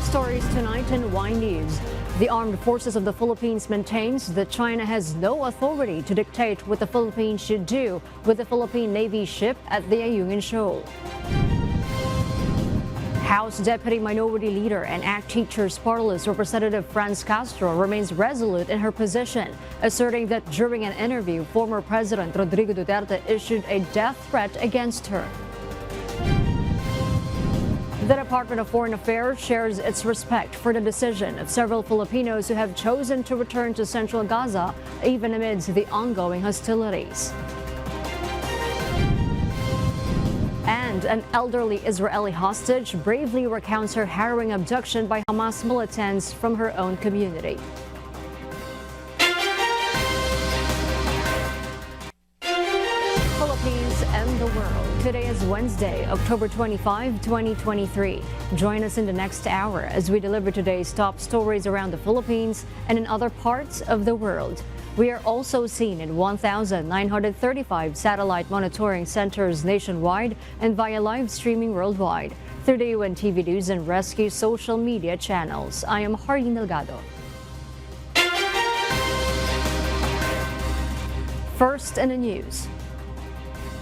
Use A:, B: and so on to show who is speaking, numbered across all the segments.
A: stories tonight in Y News. The Armed Forces of the Philippines maintains that China has no authority to dictate what the Philippines should do with the Philippine Navy ship at the Ayungin Shoal. House Deputy Minority Leader and ACT Teachers Party List Representative Franz Castro remains resolute in her position, asserting that during an interview, former President Rodrigo Duterte issued a death threat against her. The Department of Foreign Affairs shares its respect for the decision of several Filipinos who have chosen to return to central Gaza, even amidst the ongoing hostilities. And an elderly Israeli hostage bravely recounts her harrowing abduction by Hamas militants from her own community. Philippines and the world. Today is Wednesday, October 25, 2023. Join us in the next hour as we deliver today's top stories around the Philippines and in other parts of the world. We are also seen in 1,935 satellite monitoring centers nationwide and via live streaming worldwide through the UNTV News and Rescue social media channels. I am Harleen Delgado. First in the news.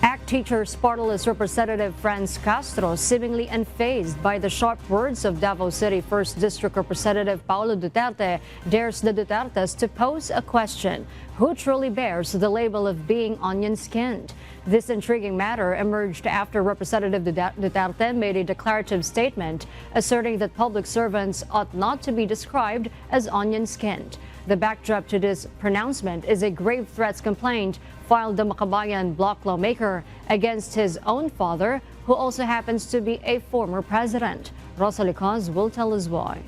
A: ACT Teachers Party List Representative Franz Castro, seemingly unfazed by the sharp words of Davao City 1st District Representative Paulo Duterte, dares the Dutertes to pose a question: who truly bears the label of being onion-skinned? This intriguing matter emerged after Representative Duterte made a declarative statement asserting that public servants ought not to be described as onion-skinned. The backdrop to this pronouncement is a grave threats complaint filed the Makabayan bloc lawmaker against his own father, who also happens to be a former president. Rosalie Cos will tell us why.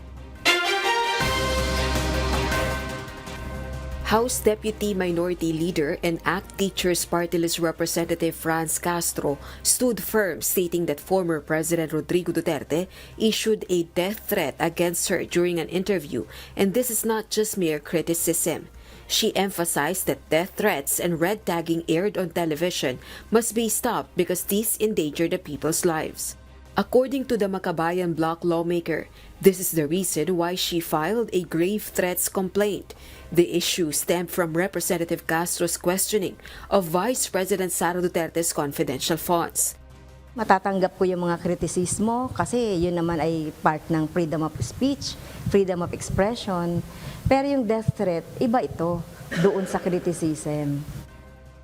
B: House Deputy Minority Leader and ACT Teachers Party List Representative Franz Castro stood firm, stating that former President Rodrigo Duterte issued a death threat against her during an interview, and this is not just mere criticism. She emphasized that death threats and red tagging aired on television must be stopped because these endanger the people's lives. According to the Makabayan bloc lawmaker, this is the reason why she filed a grave threats complaint. The issue stemmed from Representative Castro's questioning of Vice President Sara Duterte's confidential funds.
C: Matatanggap ko yung mga kritisismo kasi yun naman ay part ng freedom of speech, freedom of expression. Pero yung death threat, iba ito doon sa criticism.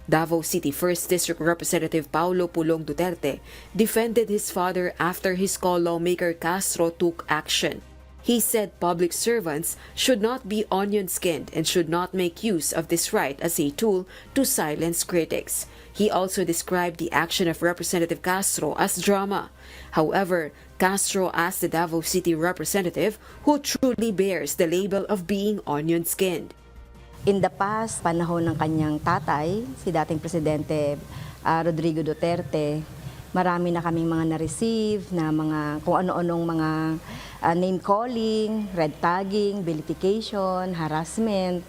B: Davao City 1st District Representative Paulo Pulong Duterte defended his father after his co-lawmaker Castro took action. He said public servants should not be onion-skinned and should not make use of this right as a tool to silence critics. He also described the action of Representative Castro as drama. However, Castro asked the Davao City representative who truly bears the label of being onion-skinned.
C: In the past, panahon ng kanyang tatay, si dating Presidente Rodrigo Duterte, marami na kaming mga na-receive na mga kung ano-anong mga name-calling, red tagging, vilification, harassment.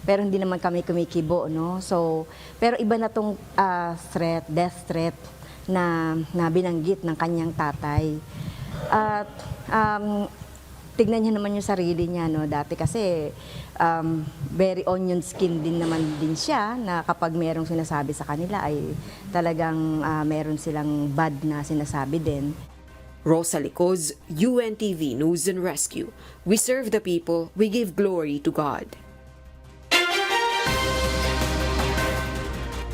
C: Pero hindi naman kami kumikibo, no? So, pero iba na tong threat, death threat na binanggit ng kanyang tatay. At tignan niya naman yung sarili niya, no? Dati kasi very onion skin din naman din siya na kapag merong sinasabi sa kanila ay talagang meron silang bad na sinasabi din.
B: Rosalie Cos, UNTV News and Rescue. We serve the people, we give glory to God.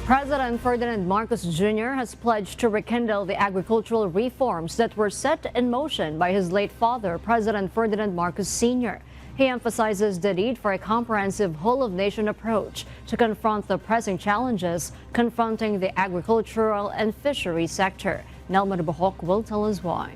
A: President Ferdinand Marcos Jr. has pledged to rekindle the agricultural reforms that were set in motion by his late father, President Ferdinand Marcos Sr. He emphasizes the need for a comprehensive whole-of-nation approach to confront the pressing challenges confronting the agricultural and fishery sector. Nelma Bohok will tell us why.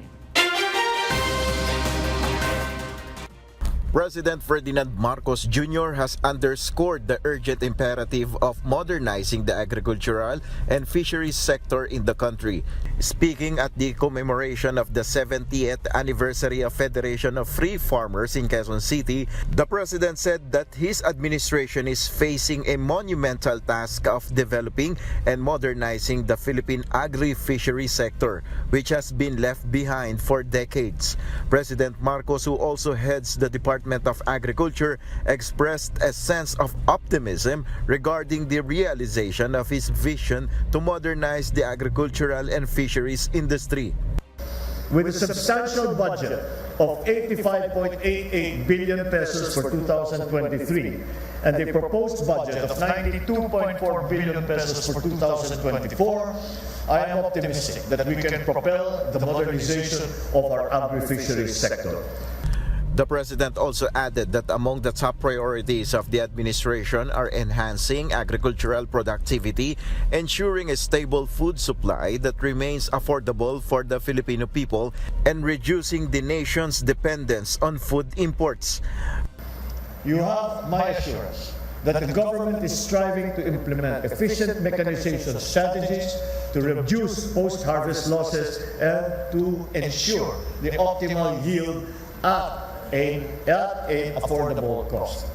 D: President Ferdinand Marcos Jr. has underscored the urgent imperative of modernizing the agricultural and fisheries sector in the country. Speaking at the commemoration of the 70th anniversary of Federation of Free Farmers in Quezon City, the President said that his administration is facing a monumental task of developing and modernizing the Philippine agri-fishery sector, which has been left behind for decades. President Marcos, who also heads the Department of Agriculture, expressed a sense of optimism regarding the realization of his vision to modernize the agricultural and fisheries industry.
E: With a substantial budget of 85.88 billion pesos for 2023 and a proposed budget of 92.4 billion pesos for 2024, I am optimistic that we can propel the modernization of our agri-fisheries sector.
D: The President also added that among the top priorities of the administration are enhancing agricultural productivity, ensuring a stable food supply that remains affordable for the Filipino people, and reducing the nation's dependence on food imports.
E: You have my assurance that the government is striving to implement efficient mechanization strategies to reduce post-harvest losses and to ensure the optimal yield at an affordable cost.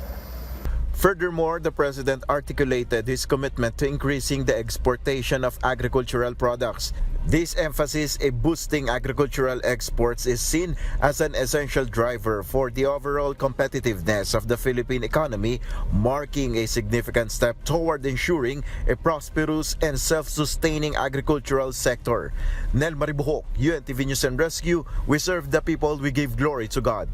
D: Furthermore, the President articulated his commitment to increasing the exportation of agricultural products. This emphasis in boosting agricultural exports is seen as an essential driver for the overall competitiveness of the Philippine economy, marking a significant step toward ensuring a prosperous and self-sustaining agricultural sector. Nel Maribuhok, UNTV News and Rescue, we serve the people, we give glory to God.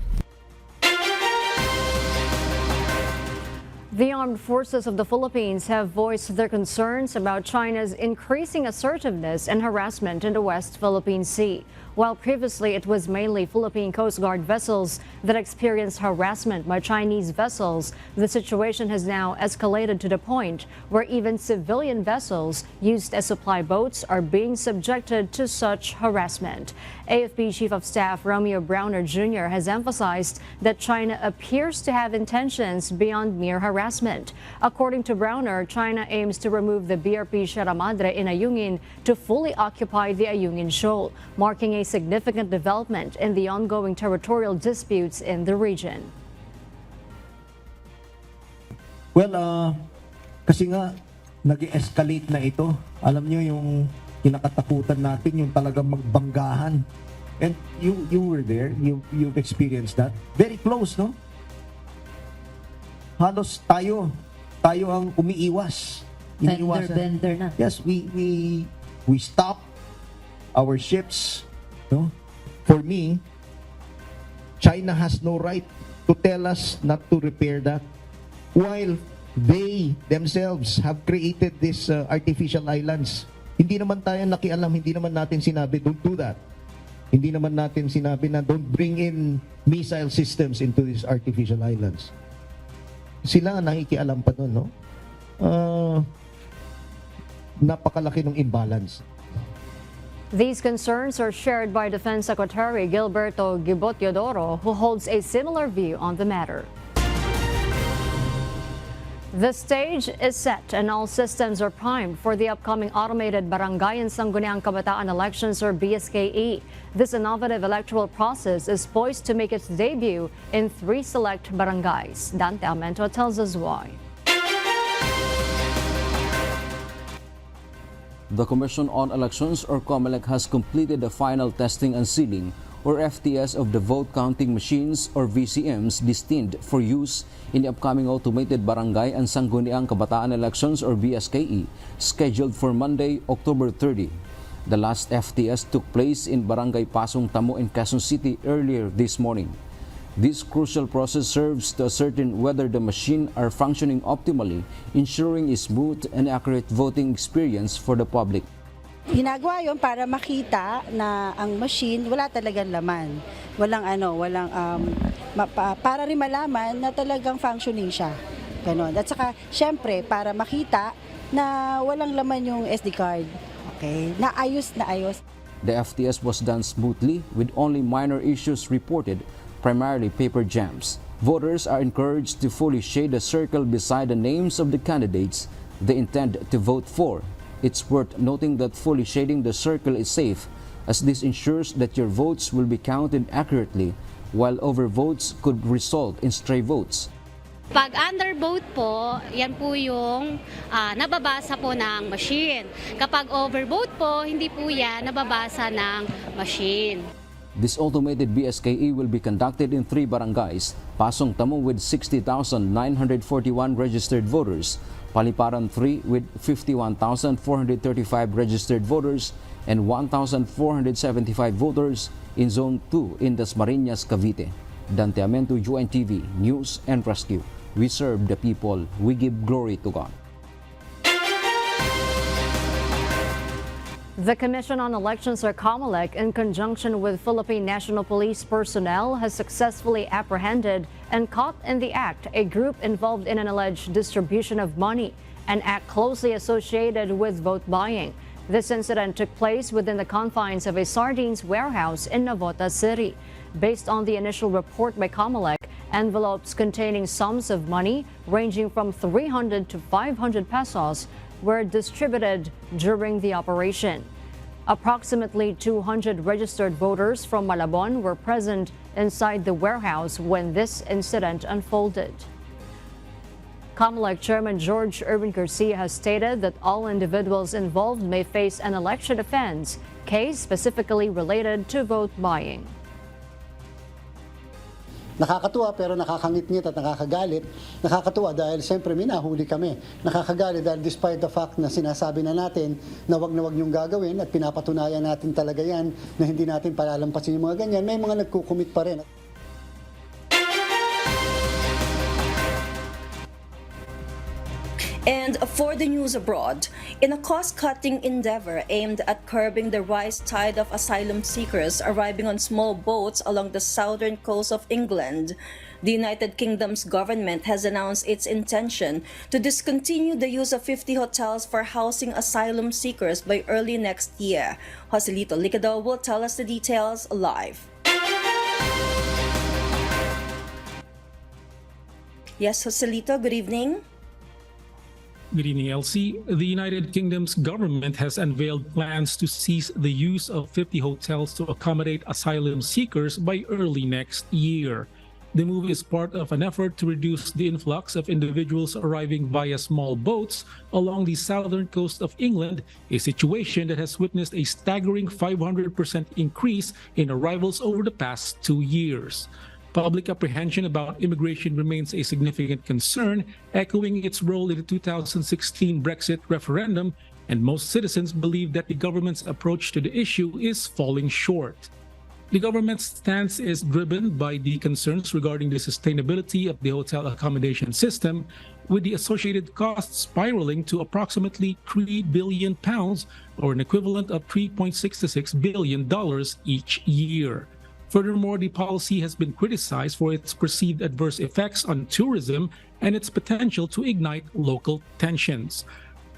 A: The armed forces of the Philippines have voiced their concerns about China's increasing assertiveness and harassment in the West Philippine Sea. While previously it was mainly Philippine Coast Guard vessels that experienced harassment by Chinese vessels, the situation has now escalated to the point where even civilian vessels used as supply boats are being subjected to such harassment. AFP Chief of Staff Romeo Browner Jr. has emphasized that China appears to have intentions beyond mere harassment. According to Browner, China aims to remove the BRP Sierra Madre in Ayungin to fully occupy the Ayungin Shoal, marking a significant development in the ongoing territorial disputes in the region.
F: Well, kasi nga nag-escalate na ito. Alam niyo yung kinakatakutan natin, yung talagang magbanggahan. And you were there, you've experienced that. Very close, no? Halos tayo ang umiiwas.
G: Bender na.
F: Yes, we stop our ships, no? For me, China has no right to tell us not to repair that, while they themselves have created these artificial islands. Hindi naman tayo nakialam, hindi naman natin sinabi, don't do that. Hindi naman natin sinabi na don't bring in missile systems into these artificial islands. Sila ang nakikialam pa doon, no? Napakalaki ng imbalance.
A: These concerns are shared by Defense Secretary Gilberto Gibotiodoro, who holds a similar view on the matter. The stage is set and all systems are primed for the upcoming automated Barangay and Sangguniang Kabataan elections, or BSKE. This innovative electoral process is poised to make its debut in 3 select barangays. Dante Almento tells us why.
H: The Commission on Elections, or COMELEC, has completed the final testing and sealing, or FTS, of the vote counting machines, or VCMs, destined for use in the upcoming automated Barangay and Sangguniang Kabataan elections, or BSKE, scheduled for Monday, October 30. The last FTS took place in Barangay Pasong Tamo in Quezon City earlier this morning. This crucial process serves to ascertain whether the machine are functioning optimally, ensuring a smooth and accurate voting experience for the public.
G: Ginagawa yon para makita na ang machine wala talagang laman. Para rin malaman na talagang functioning siya. Ganon. At saka, syempre, para makita na walang laman yung SD card. Okay? Naayos na ayos.
H: The FTS was done smoothly with only minor issues reported, primarily paper jams. Voters are encouraged to fully shade the circle beside the names of the candidates they intend to vote for. It's worth noting that fully shading the circle is safe, as this ensures that your votes will be counted accurately, while overvotes could result in stray votes.
I: Pag undervote po, yan po yung nababasa po ng machine. Kapag overvote po, hindi po yan nababasa ng machine.
H: This automated BSKE will be conducted in 3 barangays, Pasong Tamo with 60,941 registered voters, Paliparan 3 with 51,435 registered voters, and 1,475 voters in Zone 2 in Dasmariñas, Cavite. Dante Amento, UNTV, News and Rescue. We serve the people. We give glory to God.
A: The Commission on Elections, or COMELEC, in conjunction with Philippine National Police personnel, has successfully apprehended and caught in the act a group involved in an alleged distribution of money, an act closely associated with vote buying. This incident took place within the confines of a sardines warehouse in Navotas City. Based on the initial report by COMELEC, envelopes containing sums of money ranging from 300 to 500 pesos were distributed during the operation. Approximately 200 registered voters from Malabon were present inside the warehouse when this incident unfolded. COMELEC Chairman George Irvin Garcia has stated that all individuals involved may face an election offense case specifically related to vote buying.
J: Nakakatuwa pero nakakangit-ngit at nakakagalit. Nakakatuwa dahil siyempre minahuli kami. Nakakagalit dahil despite the fact na sinasabi na natin na wag niyong gagawin at pinapatunayan natin talaga yan na hindi natin palalampasin yung mga ganyan, may mga nagkukumit pa rin.
K: And for the news abroad, in a cost-cutting endeavor aimed at curbing the rise tide of asylum seekers arriving on small boats along the southern coast of England, the United Kingdom's government has announced its intention to discontinue the use of 50 hotels for housing asylum seekers by early next year. Joselito Licado will tell us the details live. Yes, Joselito, good evening.
L: Good evening, Elsie. The United Kingdom's government has unveiled plans to cease the use of 50 hotels to accommodate asylum seekers by early next year. The move is part of an effort to reduce the influx of individuals arriving via small boats along the southern coast of England, a situation that has witnessed a staggering 500% increase in arrivals over the past 2 years. Public apprehension about immigration remains a significant concern, echoing its role in the 2016 Brexit referendum, and most citizens believe that the government's approach to the issue is falling short. The government's stance is driven by the concerns regarding the sustainability of the hotel accommodation system, with the associated costs spiraling to approximately £3 billion, or an equivalent of $3.66 billion each year. Furthermore, the policy has been criticized for its perceived adverse effects on tourism and its potential to ignite local tensions.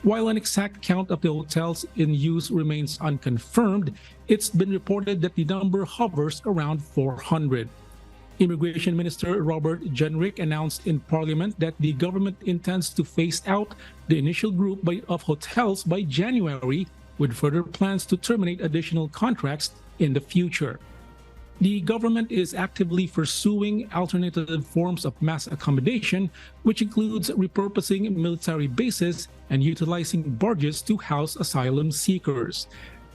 L: While an exact count of the hotels in use remains unconfirmed, it's been reported that the number hovers around 400. Immigration Minister Robert Jenrick announced in Parliament that the government intends to phase out the initial group of hotels by January, with further plans to terminate additional contracts in the future. The government is actively pursuing alternative forms of mass accommodation, which includes repurposing military bases and utilizing barges to house asylum seekers.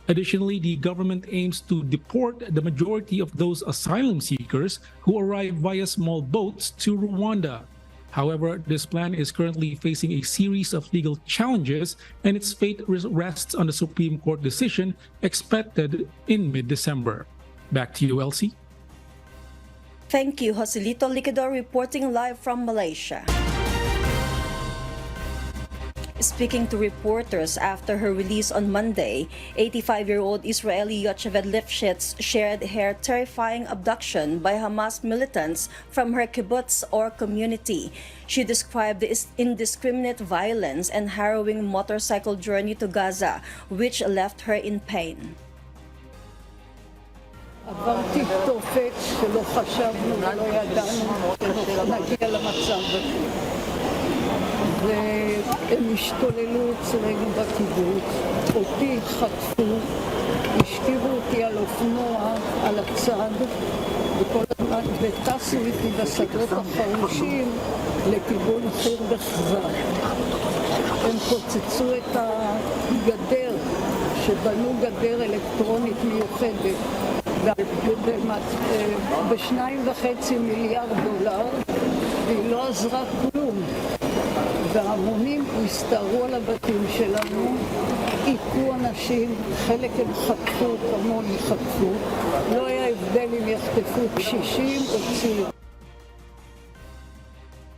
L: Additionally, the government aims to deport the majority of those asylum seekers who arrive via small boats to Rwanda. However, this plan is currently facing a series of legal challenges, and its fate rests on the Supreme Court decision expected in mid-December. Back to you, Elsie.
K: Thank you, Joselito Licado, reporting live from Malaysia. Speaking to reporters after her release on Monday, 85-year-old Israeli Yocheved Lifshitz shared her terrifying abduction by Hamas militants from her kibbutz or community. She described the indiscriminate violence and harrowing motorcycle journey to Gaza, which left her in pain.
M: עברתי תופת שלא חשבנו ולא ידענו שנגיע למצב הזה. והם השתוללו אצלנו בקיבוץ, אותי חטפו, השכיבו אותי על אופנוע, על הצד, וטסו איתי בשדות החרושים לכיוון חיר בחזר. הם פוצצו את הגדר, שבנו גדר אלקטרונית מיוחדת, ב$2.5 מיליארד, והיא לא עזרה כלום. וההמונים הסתערו על הבתים שלנו, עיקו אנשים, חלק הם חטפו, כמוני חטפו. לא היה הבדל אם יחטפו קשישים או צעירים.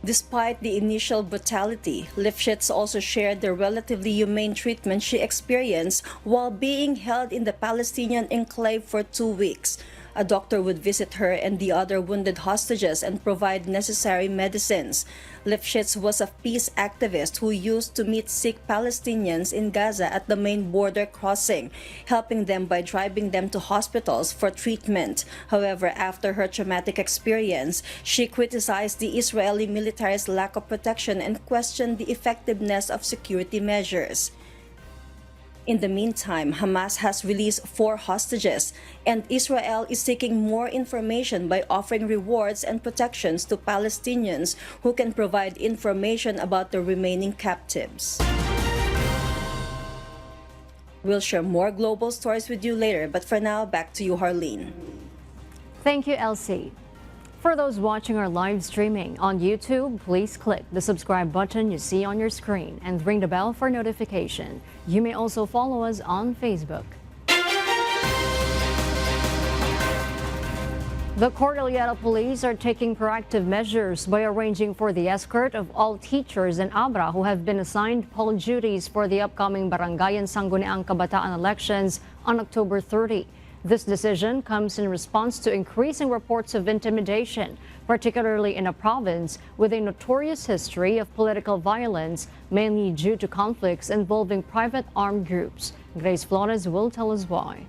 K: Despite the initial brutality, Lifshitz also shared the relatively humane treatment she experienced while being held in the Palestinian enclave for 2 weeks. A doctor would visit her and the other wounded hostages and provide necessary medicines. Lifshitz was a peace activist who used to meet sick Palestinians in Gaza at the main border crossing, helping them by driving them to hospitals for treatment. However, after her traumatic experience, she criticized the Israeli military's lack of protection and questioned the effectiveness of security measures. In the meantime, Hamas has released 4 hostages, and Israel is seeking more information by offering rewards and protections to Palestinians who can provide information about the remaining captives. We'll share more global stories with you later, but for now, back to you, Harleen.
A: Thank you, Elsie. For those watching our live streaming on YouTube, please click the subscribe button you see on your screen and ring the bell for notification. You may also follow us on Facebook. The Cordillera Police are taking proactive measures by arranging for the escort of all teachers in Abra who have been assigned poll duties for the upcoming Barangay and Sangguniang Kabataan elections on October 30. This decision comes in response to increasing reports of intimidation, particularly in a province with a notorious history of political violence, mainly due to conflicts involving private armed groups. Grace Flores will tell us why.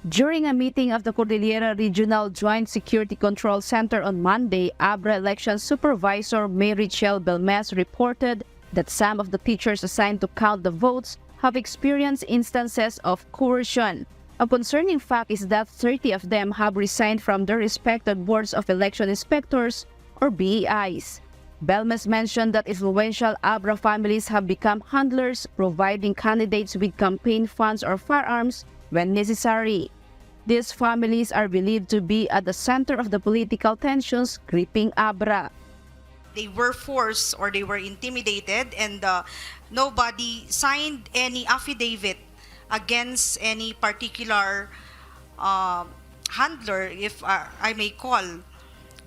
N: During a meeting of the Cordillera Regional Joint Security Control Center on Monday, Abra Election Supervisor Mary Chel Belmes reported that some of the teachers assigned to count the votes have experienced instances of coercion. A concerning fact is that 30 of them have resigned from their respective boards of election inspectors or BEIs. Belmes mentioned that influential Abra families have become handlers, providing candidates with campaign funds or firearms when necessary. These families are believed to be at the center of the political tensions gripping Abra.
O: They were forced or they were intimidated, and nobody signed any affidavit against any particular handler, if I may call,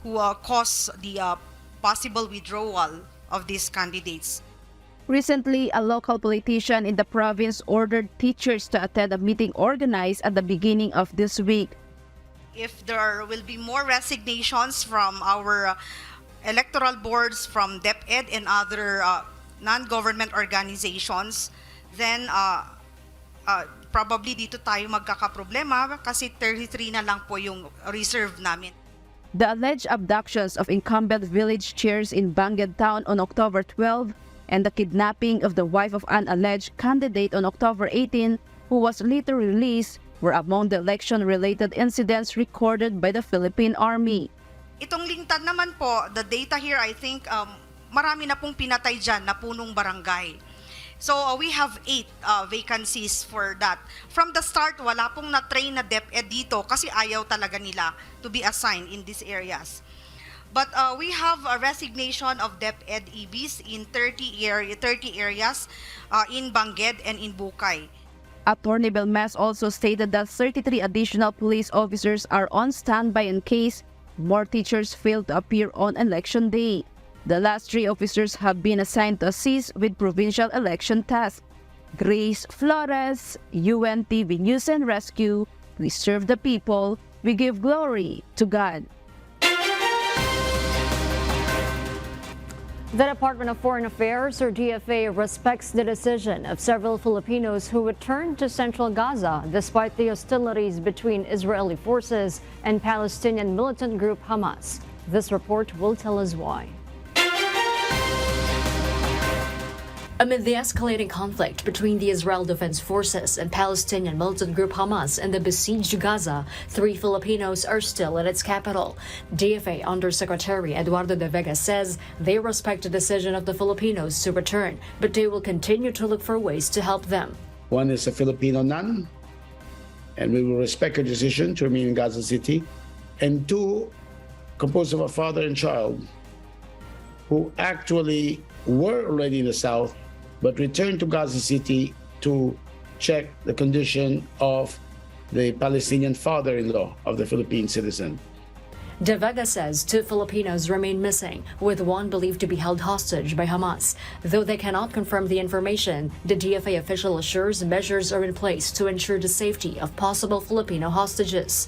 O: who caused the possible withdrawal of these candidates.
N: Recently, a local politician in the province ordered teachers to attend a meeting organized at the beginning of this week.
O: If there will be more resignations from our electoral boards, from DepEd and other non-government organizations, then probably dito tayo magkakaproblema kasi 33 na lang po yung reserve namin.
N: The alleged abductions of incumbent village chairs in Bangged Town on October 12 and the kidnapping of the wife of an alleged candidate on October 18, who was later released, were among the election-related incidents recorded by the Philippine Army.
O: Itong Lingtad naman po, the data here, I think marami na pong pinatay dyan na punong barangay. So we have 8 vacancies for that. From the start, wala pong na-train na DepEd dito kasi ayaw talaga nila to be assigned in these areas. But we have a resignation of DepEd EBs in 30 areas in Bangged and in Bukay.
N: Attorney Belmes also stated that 33 additional police officers are on standby in case more teachers fail to appear on election day. The last 3 officers have been assigned to assist with provincial election tasks. Grace Flores, UNTV News and Rescue. We serve the people. We give glory to God.
A: The Department of Foreign Affairs, or DFA, respects the decision of several Filipinos who returned to central Gaza despite the hostilities between Israeli forces and Palestinian militant group Hamas. This report will tell us why. Amid the escalating conflict between the Israel Defense Forces and Palestinian militant group Hamas in the besieged Gaza, 3 Filipinos are still in its capital. DFA Undersecretary Eduardo de Vega says they respect the decision of the Filipinos to return, but they will continue to look for ways to help them.
P: One is a Filipino nun, and we will respect her decision to remain in Gaza City. And 2, composed of a father and child who actually were already in the south but returned to Gaza City to check the condition of the Palestinian father-in-law of the Philippine citizen.
A: De Vega says 2 Filipinos remain missing, with 1 believed to be held hostage by Hamas. Though they cannot confirm the information, the DFA official assures measures are in place to ensure the safety of possible Filipino hostages.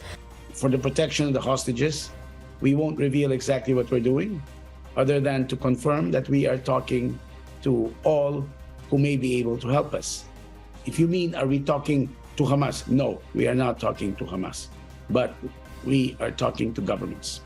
P: For the protection of the hostages, we won't reveal exactly what we're doing, other than to confirm that we are talking to all who may be able to help us. If you mean, are we talking to Hamas? No, we are not talking to Hamas, but we are talking to governments.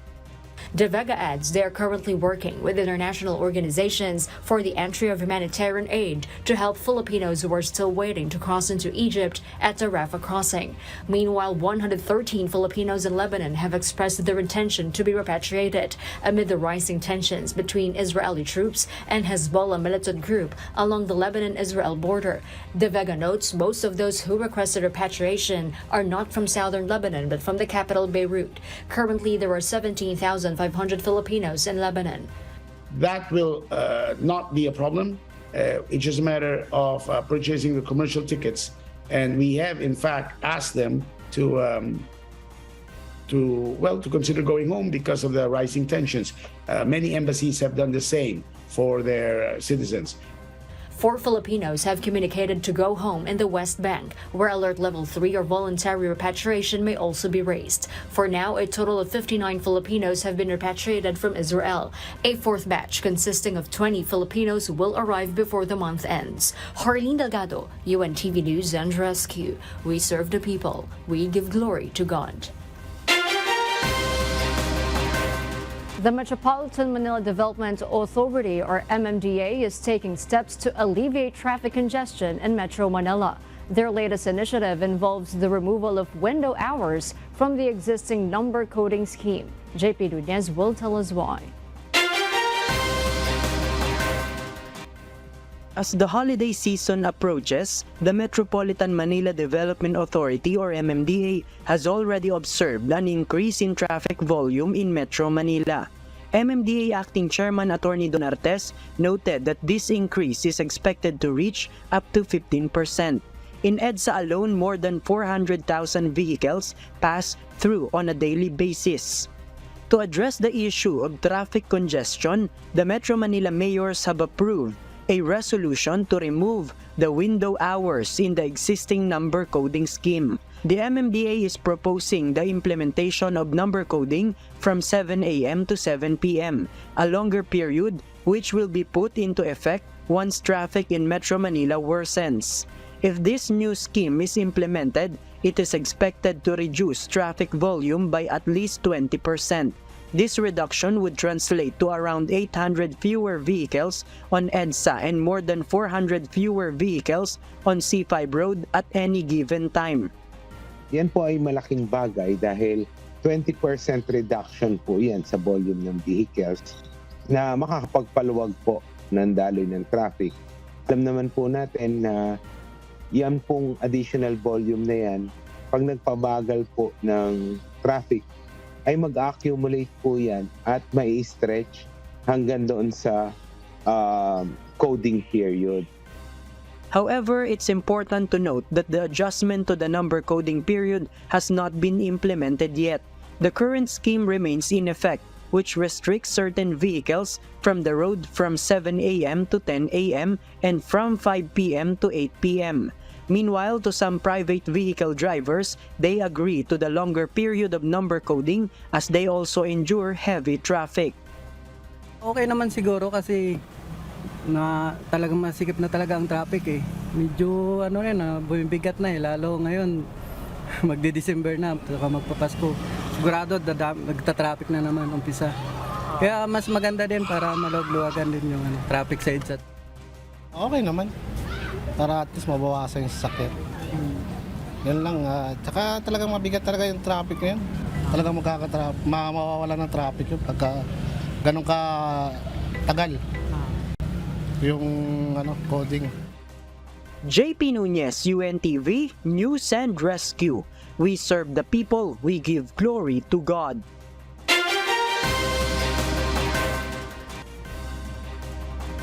A: De Vega adds they are currently working with international organizations for the entry of humanitarian aid to help Filipinos who are still waiting to cross into Egypt at the Rafah crossing. Meanwhile, 113 Filipinos in Lebanon have expressed their intention to be repatriated amid the rising tensions between Israeli troops and Hezbollah militant group along the Lebanon-Israel border. De Vega notes most of those who requested repatriation are not from southern Lebanon but from the capital Beirut. Currently, there are 17,500 Filipinos in Lebanon.
P: That will not be a problem. It's just a matter of purchasing the commercial tickets, and we have in fact asked them to consider going home because of the rising tensions. Many embassies have done the same for their citizens.
A: 4 Filipinos have communicated to go home in the West Bank, where Alert Level 3 or voluntary repatriation may also be raised. For now, a total of 59 Filipinos have been repatriated from Israel. A 4th batch consisting of 20 Filipinos will arrive before the month ends. Harleen Delgado, UNTV News and Rescue. We serve the people. We give glory to God. The Metropolitan Manila Development Authority, or MMDA, is taking steps to alleviate traffic congestion in Metro Manila. Their latest initiative involves the removal of window hours from the existing number coding scheme. JP Nunez will tell us why.
Q: As the holiday season approaches, the Metropolitan Manila Development Authority, or MMDA, has already observed an increase in traffic volume in Metro Manila. MMDA Acting Chairman Attorney Donartes noted that this increase is expected to reach up to 15%. In EDSA alone, more than 400,000 vehicles pass through on a daily basis. To address the issue of traffic congestion, the Metro Manila mayors have approved a resolution to remove the window hours in the existing number coding scheme. The MMDA is proposing the implementation of number coding from 7 a.m. to 7 p.m., a longer period which will be put into effect once traffic in Metro Manila worsens. If this new scheme is implemented, it is expected to reduce traffic volume by at least 20%. This reduction would translate to around 800 fewer vehicles on EDSA and more than 400 fewer vehicles on C5 Road at any given time.
R: Yan po ay malaking bagay dahil 20% reduction po yan sa volume ng vehicles na makakapagpaluwag po ng daloy ng traffic. Alam naman po natin na yan pong additional volume na yan, pag nagpabagal po ng traffic, ay mag-accumulate po yan at may stretch hanggang doon sa coding period.
Q: However, it's important to note that the adjustment to the number coding period has not been implemented yet. The current scheme remains in effect, which restricts certain vehicles from the road from 7 a.m. to 10 a.m. and from 5 p.m. to 8 p.m. Meanwhile, to some private vehicle drivers, they agree to the longer period of number coding as they also endure heavy traffic.
S: Okay naman siguro kasi na talagang masikip na talaga ang traffic eh. Medyo bumibigat na eh, lalo ngayon magde-December na, saka magpapasko. Sigurado nagta-traffic na naman umpisa. Kaya mas maganda din para malugluwagan din yung traffic sa EDSA.
T: Okay naman. Para at least mabawasan yung sasakyan. Yan lang. Tsaka talagang mabigat talaga yung traffic ngayon. Talagang mawawala ng traffic yun pagka ganun ka tagal yung coding.
Q: JP Nunez, UNTV, News and Rescue. We serve the people, we give glory to God.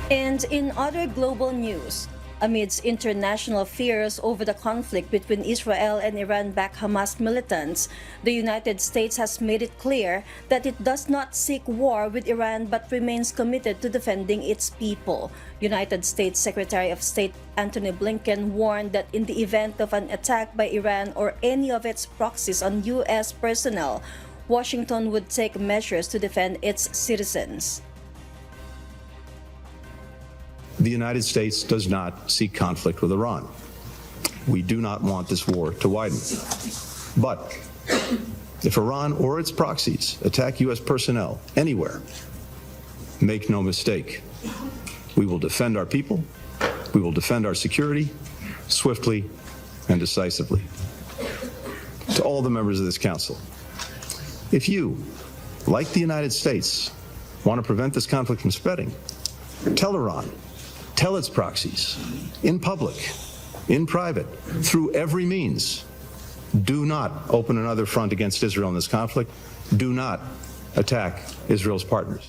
K: And in other global news, amidst international fears over the conflict between Israel and Iran-backed Hamas militants, the United States has made it clear that it does not seek war with Iran but remains committed to defending its people. United States Secretary of State Antony Blinken warned that in the event of an attack by Iran or any of its proxies on U.S. personnel, Washington would take measures to defend its citizens.
U: The United States does not seek conflict with Iran. We do not want this war to widen. But if Iran or its proxies attack U.S. personnel anywhere, make no mistake, we will defend our people, we will defend our security swiftly and decisively. To all the members of this council, if you, like the United States, want to prevent this conflict from spreading, tell Iran, tell its proxies, in public, in private, through every means, do not open another front against Israel in this conflict. Do not attack Israel's partners.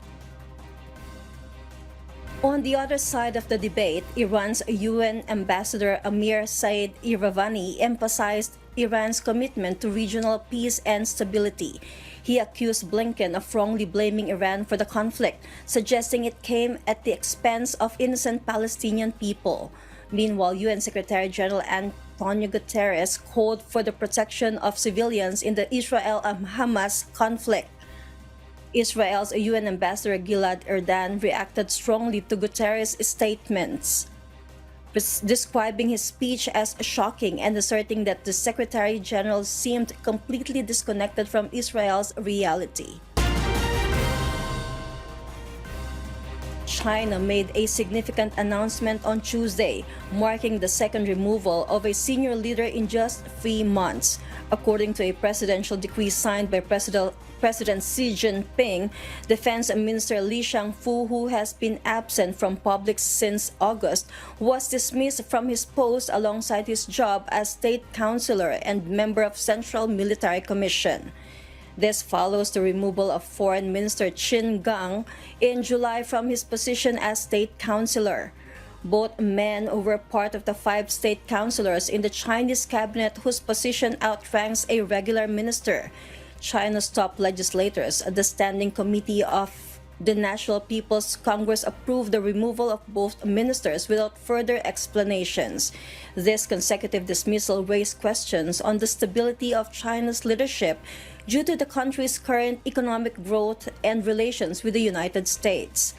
K: On the other side of the debate, Iran's UN Ambassador Amir Said Iravani emphasized Iran's commitment to regional peace and stability. He accused Blinken of wrongly blaming Iran for the conflict, suggesting it came at the expense of innocent Palestinian people. Meanwhile, UN Secretary General Antonio Guterres called for the protection of civilians in the Israel-Hamas conflict. Israel's UN Ambassador Gilad Erdan reacted strongly to Guterres' statements, describing his speech as shocking and asserting that the Secretary General seemed completely disconnected from Israel's reality. China made a significant announcement on Tuesday, marking the second removal of a senior leader in just 3 months. According to a presidential decree signed by President Xi Jinping, Defense Minister Li Shangfu, who has been absent from public since August, was dismissed from his post alongside his job as state councilor and member of Central Military Commission. This follows the removal of Foreign Minister Qin Gang in July from his position as state councilor. Both men were part of the 5 state councilors in the Chinese cabinet whose position outranks a regular minister. China's top legislators, the Standing Committee of the National People's Congress, approved the removal of both ministers without further explanations. This consecutive dismissal raised questions on the stability of China's leadership due to the country's current economic growth and relations with the United States.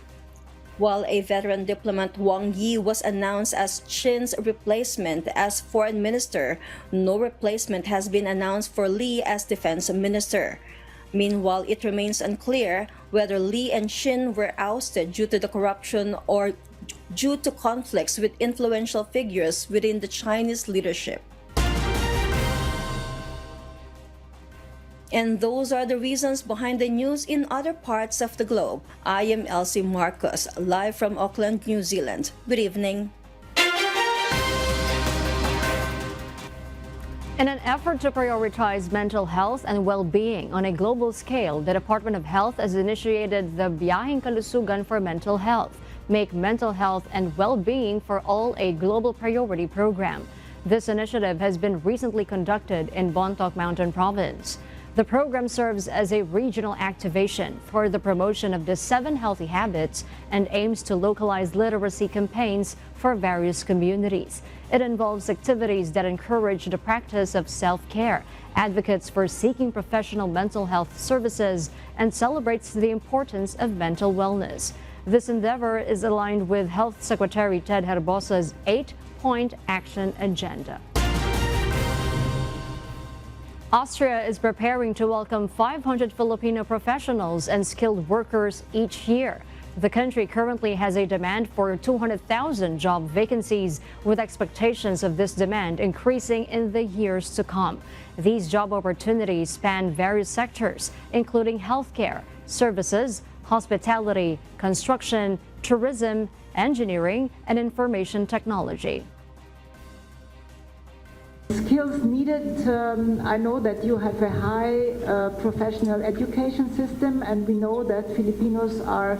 K: While a veteran diplomat, Wang Yi, was announced as Qin's replacement as foreign minister, no replacement has been announced for Li as defense minister. Meanwhile, it remains unclear whether Li and Qin were ousted due to the corruption or due to conflicts with influential figures within the Chinese leadership. And those are the reasons behind the news in other parts of the globe. I am Elsie Marcos, live from Auckland, New Zealand. Good evening.
A: In an effort to prioritize mental health and well-being on a global scale, the Department of Health has initiated the Biyaheng Kalusugan for Mental Health, Make Mental Health and Well-being for All a Global Priority program. This initiative has been recently conducted in Bontoc Mountain Province. The program serves as a regional activation for the promotion of the 7 healthy habits and aims to localize literacy campaigns for various communities. It involves activities that encourage the practice of self-care, advocates for seeking professional mental health services, and celebrates the importance of mental wellness. This endeavor is aligned with Health Secretary Ted Herbosa's 8-point action agenda. Austria is preparing to welcome 500 Filipino professionals and skilled workers each year. The country currently has a demand for 200,000 job vacancies, with expectations of this demand increasing in the years to come. These job opportunities span various sectors, including healthcare, services, hospitality, construction, tourism, engineering, and information technology.
C: Skills needed. I know that you have a high professional education system, and we know that Filipinos are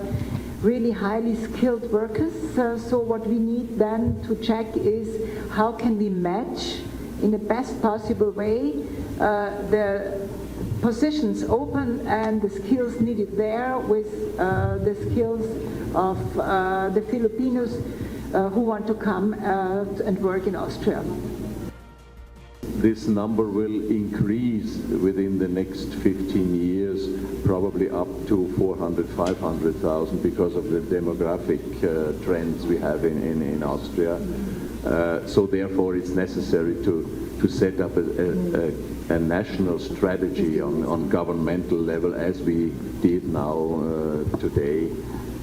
C: really highly skilled workers. So what we need then to check is how can we match in the best possible way the positions open and the skills needed there with the skills of the Filipinos who want to come and work in Austria.
V: This number will increase within the next 15 years, probably up to 400, 500,000 because of the demographic trends we have in Austria. So therefore it's necessary to set up a national strategy on governmental level, as we did now today.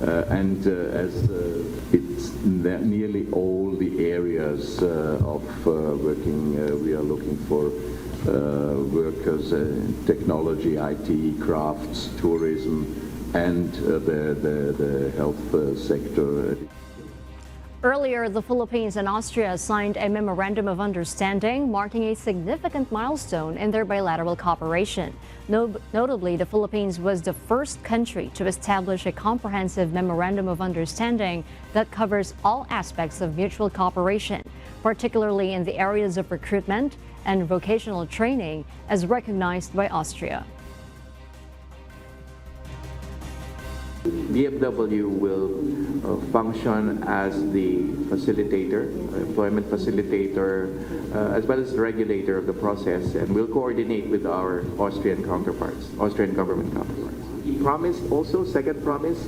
V: And as it's nearly all the areas of working, we are looking for workers, technology, IT, crafts, tourism, and the health sector.
A: Earlier, the Philippines and Austria signed a memorandum of understanding, marking a significant milestone in their bilateral cooperation. Notably, the Philippines was the first country to establish a comprehensive memorandum of understanding that covers all aspects of mutual cooperation, particularly in the areas of recruitment and vocational training, as recognized by Austria.
W: DFW will function as the facilitator, employment facilitator, as well as the regulator of the process, and will coordinate with our Austrian counterparts, Austrian government counterparts. He promised also, second promise,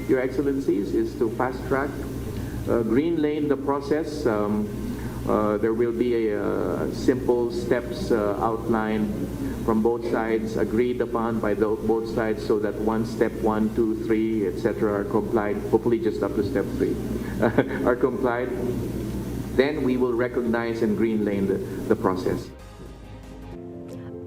W: Your Excellencies, is to fast track, green lane the process. There will be a simple steps outlined from both sides, agreed upon by both sides, so that step 1, 2, 3, etc. are complied, hopefully just up to step 3, are complied. Then we will recognize and green lane the process.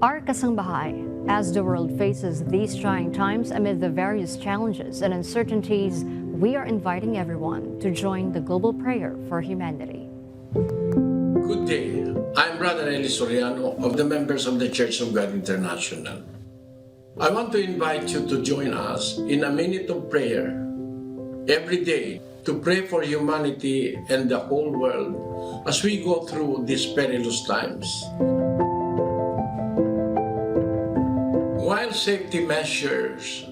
A: Our kasambahay, as the world faces these trying times amid the various challenges and uncertainties, we are inviting everyone to join the global prayer for humanity.
X: Good day. I'm Brother Eli Soriano of the members of the Church of God International. I want to invite you to join us in a minute of prayer every day to pray for humanity and the whole world as we go through these perilous times. While safety measures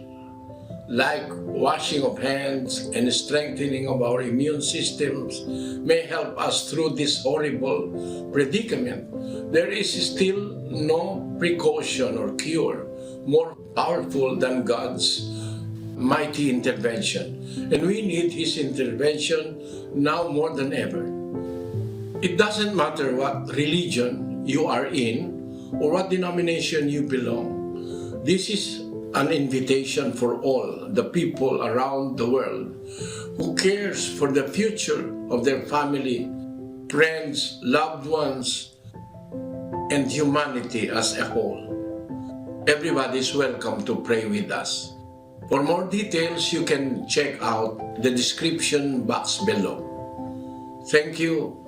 X: like washing of hands and strengthening of our immune systems may help us through this horrible predicament, there is still no precaution or cure more powerful than God's mighty intervention. And we need His intervention now more than ever. It doesn't matter what religion you are in or what denomination you belong. This is an invitation for all the people around the world who cares for the future of their family, friends, loved ones, and humanity as a whole. Everybody is welcome to pray with us. For more details, you can check out the description box below. Thank you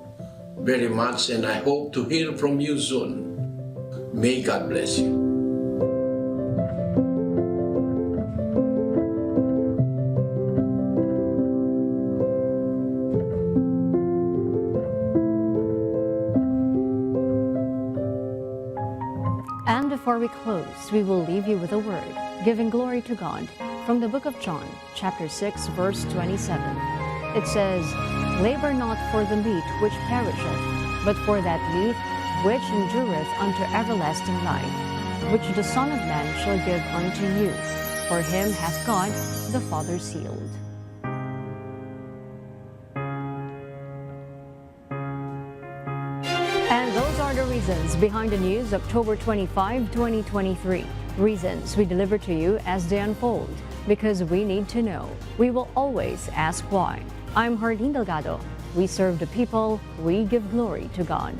X: very much, and I hope to hear from you soon. May God bless you.
A: And before we close, we will leave you with a word, giving glory to God, from the book of John, chapter 6, verse 27. It says, "Labor not for the meat which perisheth, but for that meat which endureth unto everlasting life, which the Son of Man shall give unto you. For him hath God the Father sealed." And those are the reasons behind the news, October 25, 2023. Reasons we deliver to you as they unfold, because we need to know. We will always ask why. I'm Hardin Delgado. We serve the people. We give glory to God.